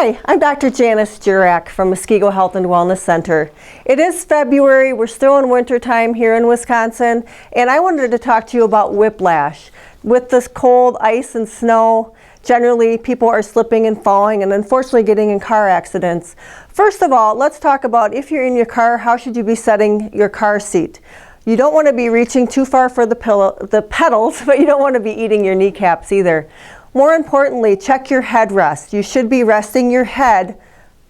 Hi, I'm Dr. Janice Jurack from Muskego Health and Wellness Center. It is February, we're still in winter time here in Wisconsin, and I wanted to talk to you about whiplash. With this cold, ice, and snow, generally people are slipping and falling and unfortunately getting in car accidents. First of all, let's talk about if you're in your car, how should you be setting your car seat? You don't want to be reaching too far for the pedals, but you don't want to be eating your kneecaps either. More importantly, check your headrest. You should be resting your head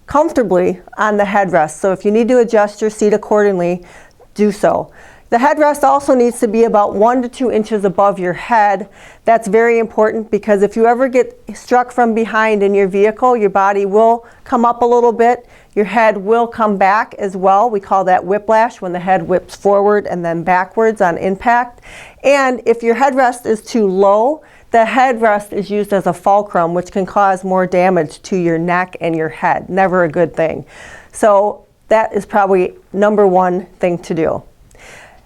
comfortably on the headrest. So if you need to adjust your seat accordingly, do so. The headrest also needs to be about 1 to 2 inches above your head. That's very important because if you ever get struck from behind in your vehicle, your body will come up a little bit. Your head will come back as well. We call that whiplash, when the head whips forward and then backwards on impact. And if your headrest is too low, the headrest is used as a fulcrum, which can cause more damage to your neck and your head. Never a good thing. So that is probably number one thing to do.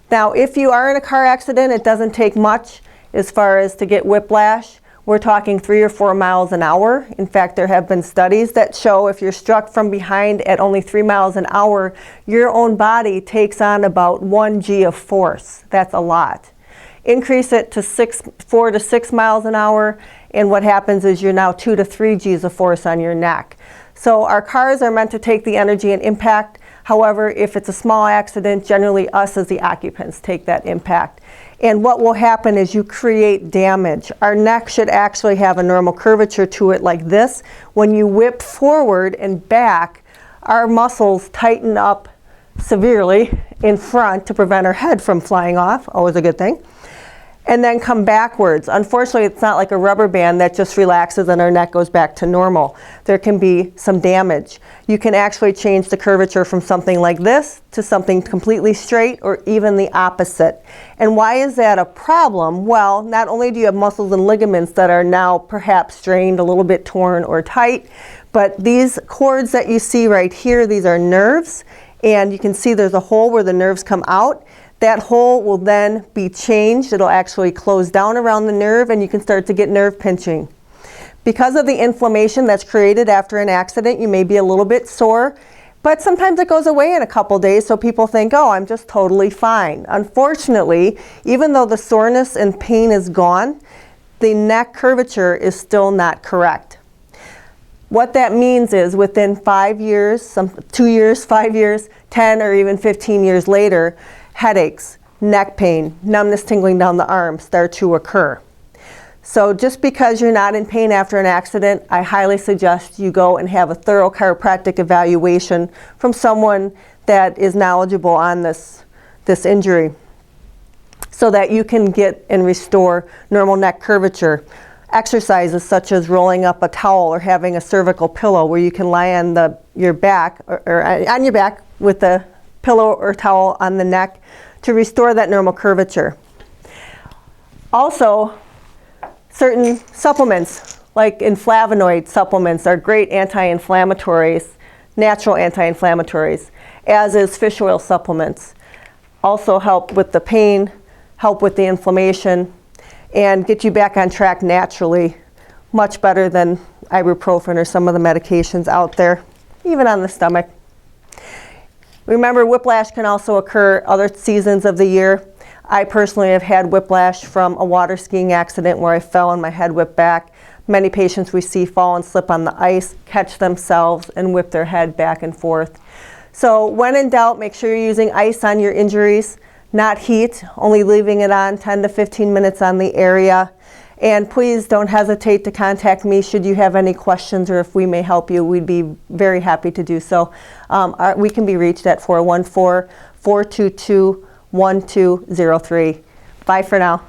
Now, if you are in a car accident, it doesn't take much as far as to get whiplash. We're talking 3 or 4 miles an hour. In fact, there have been studies that show if you're struck from behind at only 3 miles an hour, your own body takes on about 1 G of force. That's a lot. Increase it to 4 to 6 miles an hour, and what happens is you're now 2 to 3 G's of force on your neck. So our cars are meant to take the energy and impact. However, if it's a small accident, generally us as the occupants take that impact. And what will happen is you create damage. Our neck should actually have a normal curvature to it like this. When you whip forward and back, our muscles tighten up severely in front to prevent our head from flying off, always a good thing, and then come backwards. Unfortunately, it's not like a rubber band that just relaxes and our neck goes back to normal. There can be some damage. You can actually change the curvature from something like this to something completely straight or even the opposite. And why is that a problem? Well, not only do you have muscles and ligaments that are now perhaps strained, a little bit torn or tight, but these cords that you see right here, these are nerves, and you can see there's a hole where the nerves come out. That hole will then be changed. It'll actually close down around the nerve and you can start to get nerve pinching. Because of the inflammation that's created after an accident, you may be a little bit sore, but sometimes it goes away in a couple days, so people think, oh, I'm just totally fine. Unfortunately, even though the soreness and pain is gone, the neck curvature is still not correct. What that means is within 5 years, 2 years, 5 years, 10 or even 15 years later, headaches, neck pain, numbness, tingling down the arm start to occur. So just because you're not in pain after an accident, I highly suggest you go and have a thorough chiropractic evaluation from someone that is knowledgeable on this injury so that you can get and restore normal neck curvature. Exercises such as rolling up a towel or having a cervical pillow where you can lie on your back or on your back with the pillow or towel on the neck to restore that normal curvature. Also, certain supplements like flavonoid supplements are great anti-inflammatories, natural anti-inflammatories, as is fish oil supplements. Also help with the pain, help with the inflammation, and get you back on track naturally, much better than ibuprofen or some of the medications out there, even on the stomach. Remember, whiplash can also occur other seasons of the year. I personally have had whiplash from a water skiing accident where I fell and my head whipped back. Many patients we see fall and slip on the ice, catch themselves, and whip their head back and forth. So when in doubt, make sure you're using ice on your injuries, not heat, only leaving it on 10 to 15 minutes on the area. And please don't hesitate to contact me should you have any questions or if we may help you. We'd be very happy to do so. We can be reached at 414-422-1203. Bye for now.